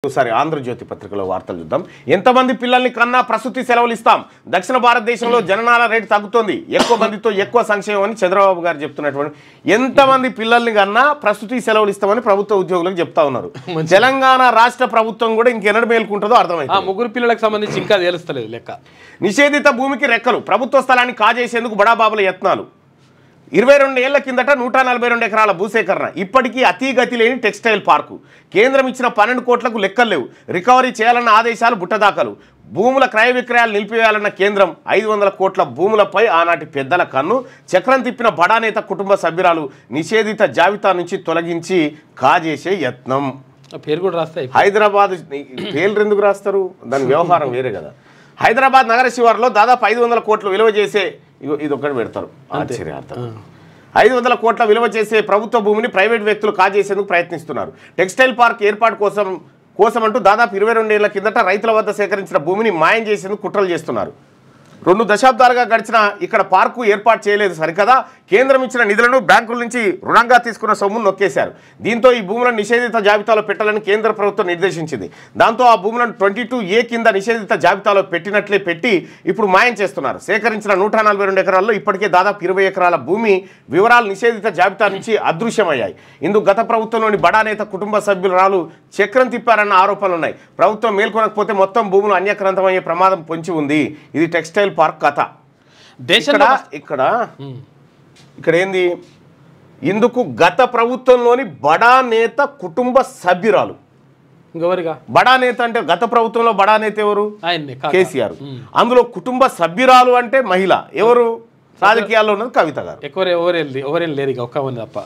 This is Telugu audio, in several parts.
ఒకసారి ఆంధ్రజ్యోతి పత్రికలో వార్తలు చూద్దాం. ఎంతమంది పిల్లల్ని కన్నా ప్రసూతి సెలవులు ఇస్తాం, దక్షిణ భారతదేశంలో జననాల రేటు తగ్గుతోంది, ఎక్కువ మందితో ఎక్కువ సంక్షేమం అని చంద్రబాబు గారు చెప్తున్నటువంటి ఎంతమంది పిల్లల్ని కన్నా ప్రసూతి సెలవులు ఇస్తామని ప్రభుత్వ ఉద్యోగులకు చెప్తా ఉన్నారు. తెలంగాణ రాష్ట్ర ప్రభుత్వం కూడా ఇంకెన్నడు మేలుకుంటుందో అర్థమైంది. ముగ్గురు పిల్లలకు సంబంధించి ఇంకా తెలుస్తలేదు లెక్క. నిషేధిత భూమికి రెక్కలు, ప్రభుత్వ స్థలాన్ని కాజేసేందుకు బడాబాబుల యత్నాలు. 22 ఏళ్ల కిందట 142 ఎకరాల భూసేకరణ, ఇప్పటికీ అతీగతి లేని టెక్స్టైల్ పార్కు. కేంద్రం ఇచ్చిన 12 కోట్లకు లెక్కలు లేవు, రికవరీ చేయాలన్న ఆదేశాలు బుట్టదాఖలు. భూముల క్రయ విక్రయాలు నిలిపివేయాలన్న కేంద్రం. 500 కోట్ల భూములపై ఆనాటి పెద్దల కన్ను. చక్రం తిప్పిన బడానేత కుటుంబ సభ్యురాలు నిషేధిత జాబితా నుంచి తొలగించి కాజేసే యత్నం. పేరు కూడా రాస్తాయి. హైదరాబాద్ పేర్లు ఎందుకు రాస్తారు, దాని వ్యవహారం వేరే కదా. హైదరాబాద్ నగర శివారులో దాదాపు 500 కోట్లు విలువ చేసే, ఇది ఒక్కటి పెడతారు ఆశ్చర్యార్థం, 500 కోట్ల విలువ చేసే ప్రభుత్వ భూమిని ప్రైవేట్ వ్యక్తులు కాజేసేందుకు ప్రయత్నిస్తున్నారు. టెక్స్టైల్ పార్క్ ఏర్పాటు కోసమంటూ దాదాపు 22 ఏళ్ల కిందట రైతుల వద్ద సేకరించిన భూమిని మాయం చేసేందుకు కుట్రలు చేస్తున్నారు. 2 దశాబ్దాలుగా గడిచిన ఇక్కడ పార్కు ఏర్పాటు చేయలేదు సరికదా, కేంద్రం ఇచ్చిన నిధులను బ్యాంకుల నుంచి రుణంగా తీసుకున్న సొమ్మును నొక్కేశారు. దీంతో ఈ భూములను నిషేధిత జాబితాలో పెట్టాలని కేంద్ర ప్రభుత్వం నిర్దేశించింది. దాంతో ఆ భూములను 22A కింద నిషేధిత జాబితాలో పెట్టినట్లే పెట్టి ఇప్పుడు మాయం చేస్తున్నారు. సేకరించిన 142 ఎకరాల్లో ఇప్పటికే దాదాపు 20 ఎకరాల భూమి వివరాలు నిషేధిత జాబితా నుంచి అదృశ్యమయ్యాయి. ఇందుకు గత ప్రభుత్వంలోని బడానేత కుటుంబ సభ్యురాలు చక్రం తిప్పారన్న ఆరోపణలు ఉన్నాయి. ప్రభుత్వం మేల్కొనకపోతే మొత్తం భూములు అన్యక్రాంతమయ్యే ప్రమాదం పొంచి ఉంది. ఇది టెక్స్టైల్ పార్క్ కథ. ఇక్కడ ఏంది, ఇందుకు గత ప్రభుత్వంలోని బడా నేత కుటుంబ సభ్యురాలు. బడా నేత అంటే గత ప్రభుత్వంలో బడా నేత ఎవరు? కేసీఆర్. అందులో కుటుంబ సభ్యురాలు అంటే మహిళ ఎవరు? రాజకీయాల్లో ఉన్నది కవిత గారు. ఎవరేం లేరు ఇక ఒక్క మంది తప్ప.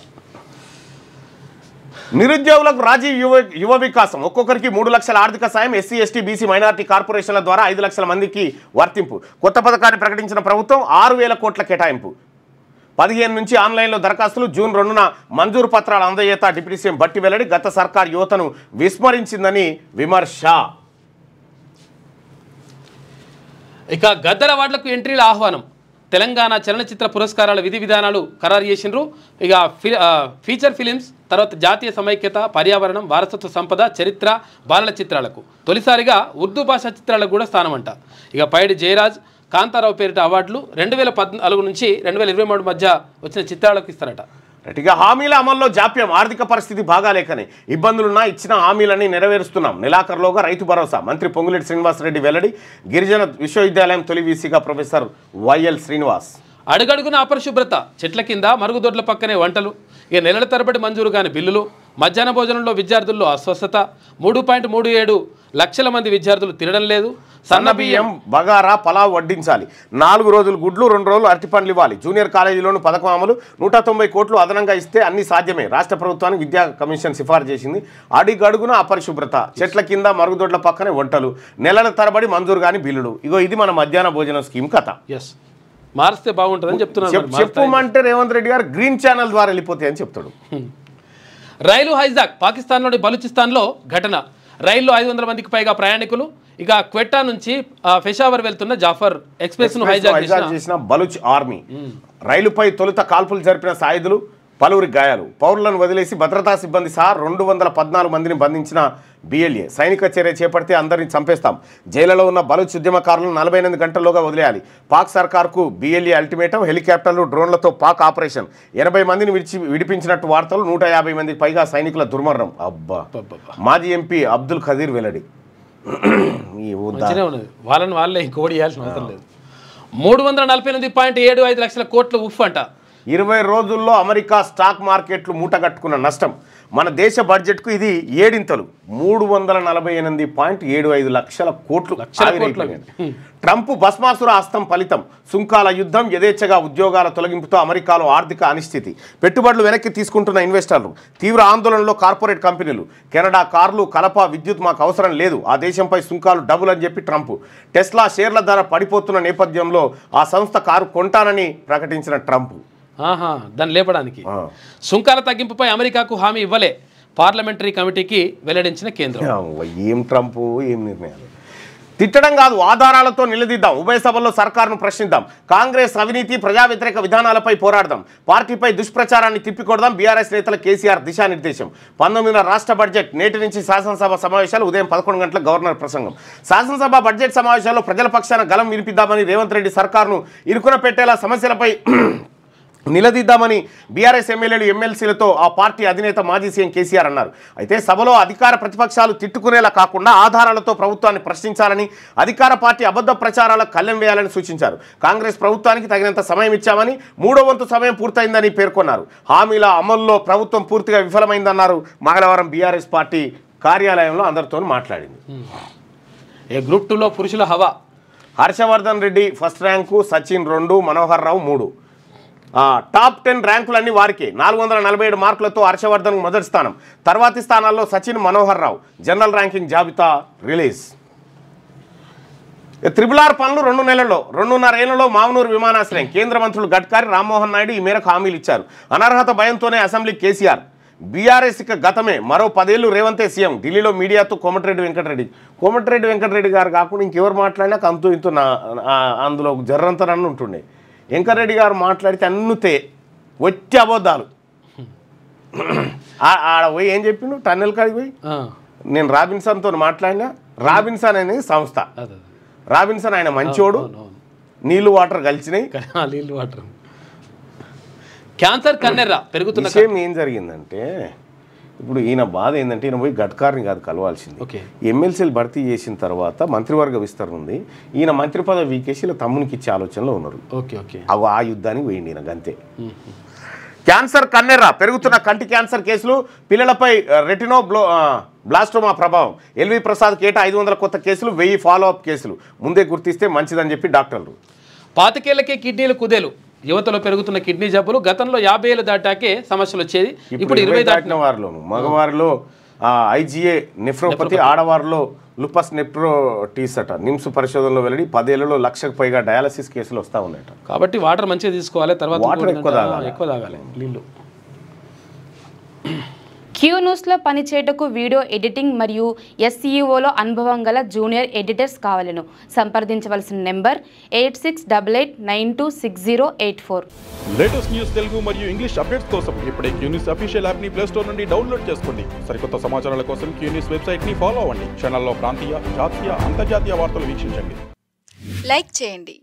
నిరుద్యోగులకు రాజీవ్ యువ వికాసం, ఒక్కొక్కరికి 3 లక్షల ఆర్థిక సాయం. ఎస్సీ ఎస్టీ బీసీ మైనారిటీ కార్పొరేషన్ల ద్వారా 5 లక్షల మందికి వర్తింపు. కొత్త పథకాన్ని ప్రకటించిన ప్రభుత్వం. 6,000 కోట్ల కేటాయింపు. 15 నుంచి ఆన్లైన్లో దరఖాస్తులు. జూన్ 2న మంజూరు పత్రాలు అందజేత డిప్యూటీ సీఎం బట్టి వెల్లడి. గత సర్కార్ యువతను విస్మరించిందని విమర్శ. ఇక గద్దర అవార్డులకు ఎంట్రీల ఆహ్వానం. తెలంగాణ చలనచిత్ర పురస్కారాల విధి విధానాలు ఖరారు చేసిండ్రు. ఇక ఫీచర్ ఫిలిమ్స్, తర్వాత జాతీయ సమైక్యత, పర్యావరణం, వారసత్వ సంపద, చరిత్ర, బాలల చిత్రాలకు తొలిసారిగా ఉర్దూ భాషా చిత్రాలకు కూడా స్థానం అంట. ఇక పైడి జయరాజ్, కాంతారావు పేరిట అవార్డులు 2014 నుంచి 2023 మధ్య వచ్చిన చిత్రాలకు ఇస్తారట. ఇక హామీల అమల్లో జాప్యం, ఆర్థిక పరిస్థితి బాగాలేకనే ఇబ్బందులున్నా ఇచ్చిన హామీలని నెరవేరుస్తున్నాం. నెలాఖరులోగా రైతు భరోసా. మంత్రి పొంగులేటి శ్రీనివాసరెడ్డి వెల్లడి. గిరిజన విశ్వవిద్యాలయం తొలి వీసీగా ప్రొఫెసర్ వైఎల్ శ్రీనివాస్. అడుగడుగున అపరిశుభ్రత, చెట్ల కింద మరుగుదొడ్ల పక్కనే వంటలు, ఇక నెలల తరబడి మంజూరు కాని బిల్లులు, మధ్యాహ్న భోజనంలో విద్యార్థుల్లో అస్వస్థత, 3.37 లక్షల మంది విద్యార్థులు తినడం లేదు. సన్న బియ్యం, బగారా, పలావ్ వడ్డించాలి. 4 రోజులు గుడ్లు, 2 రోజులు అరటిపండ్లు ఇవ్వాలి. జూనియర్ కాలేజీలోను పథకం అమలు. 190 కోట్లు అదనంగా ఇస్తే అన్ని సాధ్యమే. రాష్ట్ర ప్రభుత్వానికి విద్యా కమిషన్ సిఫార్సు చేసింది. అడుగడుగున అపరిశుభ్రత, చెట్ల కింద మరుగుదొడ్ల పక్కనే వంటలు, నెలల తరబడి మంజూరు కాని బిల్లులు. ఇగో ఇది మన మధ్యాహ్న భోజనం స్కీమ్ కథ. మారిస్తే బాగుంటుందని చెప్తున్నారు. చెప్పమంటే రేవంత్ రెడ్డి గారు గ్రీన్ ఛానల్ ద్వారా వెళ్ళిపోతాయని చెప్తాడు. రైలు హైజాక్, పాకిస్తాన్లోని బలూచిస్తాన్లో ఘటన. రైల్లో 500 మందికి పైగా ప్రయాణికులు. ఇక క్వెట్టా నుంచి పెషావర్ వెళ్తున్న జాఫర్ ఎక్స్ప్రెస్ ను హైజాక్ చేసిన బలూచ్ ఆర్మీ. రైలుపై తొలుత కాల్పులు జరిపిన సాయుధులు, పలువురి గాయాలు. పౌరులను వదిలేసి భద్రతా సిబ్బంది సహా 214 మందిని బంధించిన బిఎల్ఏ. సైనిక చర్య చేపడితే అందరిని చంపేస్తాం. జైలులో ఉన్న బలూచ్ ఉద్యమకారులను 48 గంటల్లోగా వదిలేయాలి. పాక్ సర్కార్కు బిఎల్ఏ అల్టిమేటం. హెలికాప్టర్లు, డ్రోన్లతో పాక్ ఆపరేషన్. 80 మందిని విడిపించినట్టు వార్తలు. 150 మందికి పైగా సైనికుల దుర్మరణం. అబ్బా. మాజీ ఎంపీ అబ్దుల్ ఖదీర్ వెల్లడి. వాళ్ళని వాళ్ళే ఇంకోటి చేయాల్సిన అవసరం లేదు. 348.75 లక్షల కోట్లు ఉఫ్ అంట. 20 రోజుల్లో అమెరికా స్టాక్ మార్కెట్లు మూటగట్టుకున్న నష్టం. మన దేశ బడ్జెట్కు ఇది 7 ఇంతలు. 348.75 లక్షల కోట్లు. ట్రంప్ భస్మాసుర హస్తం ఫలితం. సుంకాల యుద్ధం, యథేచ్ఛగా ఉద్యోగాల తొలగింపుతో అమెరికాలో ఆర్థిక అనిశ్చితి. పెట్టుబడులు వెనక్కి తీసుకుంటున్న ఇన్వెస్టర్లు. తీవ్ర ఆందోళనలో కార్పొరేట్ కంపెనీలు. కెనడా కార్లు, కలప, విద్యుత్ మాకు అవసరం లేదు, ఆ దేశంపై సుంకాలు డబుల్ అని చెప్పి ట్రంప్. టెస్లా షేర్ల ధర పడిపోతున్న నేపథ్యంలో ఆ సంస్థ కారు కొంటానని ప్రకటించిన ట్రంప్. దాన్ని లేపడానికి సుంకాల తగ్గింపుపై అమెరికాకు హామీ ఇవ్వలే. పార్లమెంటరీ కమిటీకి వెల్లడించిన కేంద్రం. ఏం ట్రంప్, ఏం నిర్ణయాలు. తిట్టడం కాదు, ఆధారాలతో నిలదీద్దాం. ఉభయ సభల్లో సర్కారును ప్రశ్నిద్దాం. కాంగ్రెస్ అవినీతి, ప్రజా వ్యతిరేక విధానాలపై పోరాడదాం. పార్టీపై దుష్ప్రచారాన్ని తిప్పికొడదాం. బీఆర్ఎస్ నేతల కేసీఆర్ దిశానిర్దేశం. 19వ రాష్ట్ర బడ్జెట్ నేటి నుంచి శాసనసభ సమావేశాలు. ఉదయం 11 గంటలకు గవర్నర్ ప్రసంగం. శాసనసభ బడ్జెట్ సమావేశాల్లో ప్రజల పక్షాన గలం వినిపిద్దామని రేవంత్ రెడ్డి సర్కారును ఇరుకున పెట్టేలా సమస్యలపై నిలదీద్దామని బీఆర్ఎస్ ఎమ్మెల్యేలు ఎమ్మెల్సీలతో ఆ పార్టీ అధినేత మాజీ సీఎం కేసీఆర్ అన్నారు. అయితే సభలో అధికార ప్రతిపక్షాలు తిట్టుకునేలా కాకుండా ఆధారాలతో ప్రభుత్వాన్ని ప్రశ్నించాలని, అధికార పార్టీ అబద్ధ ప్రచారాలకు కళ్ళెం వేయాలని సూచించారు. కాంగ్రెస్ ప్రభుత్వానికి తగినంత సమయం ఇచ్చామని, 3వ వంతు సమయం పూర్తయిందని పేర్కొన్నారు. హామీల అమల్లో ప్రభుత్వం పూర్తిగా విఫలమైందన్నారు. మంగళవారం బీఆర్ఎస్ పార్టీ కార్యాలయంలో అందరితో మాట్లాడింది. గ్రూప్ 2లో పురుషుల హవా. హర్షవర్ధన్ రెడ్డి ఫస్ట్ ర్యాంకు, సచిన్ 2, మనోహర్ రావు 3. టాప్ 10 ర్యాంకులన్నీ వారికి. 447 మార్కులతో హర్షవర్ధన్ మొదటి స్థానం. తర్వాతి స్థానాల్లో సచిన్, మనోహర్ రావు. జనరల్ ర్యాంకింగ్ జాబితా రిలీజ్. RRR పనులు 2 నెలల్లో, 2.5 ఏళ్లలో మామనూరు విమానాశ్రయం. కేంద్ర మంత్రులు గడ్కరీ, రామ్మోహన్ నాయుడు ఈ మేరకు హామీలు ఇచ్చారు. అనర్హత భయంతోనే అసెంబ్లీ కేసీఆర్. బీఆర్ఎస్ ఇక గతమే, మరో 10 ఏళ్లు రేవంతే సీఎం. ఢిల్లీలో మీడియాతో కోమటిరెడ్డి వెంకటరెడ్డి గారు కాకుండా ఇంకెవరు మాట్లాడినా అంతూ ఇంతూ అందులో జర్రంతరన్ను ఉంటుండే. వెంకటరెడ్డి గారు మాట్లాడితే అన్నుతే వచ్చే అబద్ధాలు. ఆడ పోయి ఏం చెప్పిండు, టన్నెల్ కాడికి పోయి నేను రాబిన్సన్తో మాట్లాడినా. రాబిన్సన్ అనేది సంస్థ. రాబిన్సన్ ఆయన మంచోడు. నీళ్లు వాటర్ కలిసినాయి. నీళ్లు వాటర్. క్యాన్సర్ కన్నెర్ర పెరుగుతున్న విషయం ఏం జరిగిందంటే, ఇప్పుడు ఈయన బాధ ఏంటంటే, ఈయన పోయి గడ్కారిని కాదు కలవాల్సింది. ఎమ్మెల్సీలు భర్తీ చేసిన తర్వాత మంత్రివర్గ విస్తరణ ఉంది. ఈయన మంత్రి పదవి వీకేసి ఇలా తమ్మునికి ఇచ్చే ఆలోచనలో ఉన్నారు. ఆ యుద్ధానికి పోయింది ఈయన గంతే. క్యాన్సర్ కన్నెర్ర పెరుగుతున్న కంటి క్యాన్సర్ కేసులు. పిల్లలపై రెటినో బ్లాస్టోమా ప్రభావం. ఎల్వి ప్రసాద్ కేటా 500 కొత్త కేసులు, 1000 ఫాలోఅప్ కేసులు. ముందే గుర్తిస్తే మంచిదని చెప్పి డాక్టర్లు. 25 ఏళ్లకే కిడ్నీలు కుదేలు. యువతలో పెరుగుతున్న కిడ్నీ జబ్బులు. గతంలో 50 ఏళ్ళు దాటాకే సమస్యలు వచ్చేది. ఇప్పుడు 20 దాటిన వారిలోను. మగవారిలో IgA నెఫ్రోపతి, ఆడవారిలో లుపస్ నెఫ్రోటిస్ అట. నిమ్స్ పరిశోధనలో వెల్లడి. 10 ఏళ్లలో 1,00,000కు పైగా డయాలసిస్ కేసులు వస్తూ ఉన్నాయట. కాబట్టి వాటర్ మంచిగా తీసుకోవాలి. తర్వాత వాటర్ ఎక్కువ తాగాలి నీళ్ళు. క్యూ న్యూస్లో పనిచేయటకు వీడియో ఎడిటింగ్ మరియు SEOలో అనుభవం గల జూనియర్ ఎడిటర్స్ కావాలను. సంప్రదించవలసిన నెంబర్ 8688926084. లేటెస్ట్ న్యూస్ తెలుగు మరియు ఇంగ్లీష్ అప్డేట్స్ కోసం ఇప్పుడే క్యూ న్యూస్ అఫీషియల్ యాప్ని ప్లే స్టోర్ నుండి డౌన్లోడ్ చేసుకోండి. సరికొత్త సమాచారాల కోసం క్యూ న్యూస్ వెబ్సైట్ని ఫాలో అవ్వండి. ఛానల్లో ప్రాంతీయ, జాతీయ, అంతర్జాతీయ వార్తలు వీక్షించండి. లైక్ చేయండి.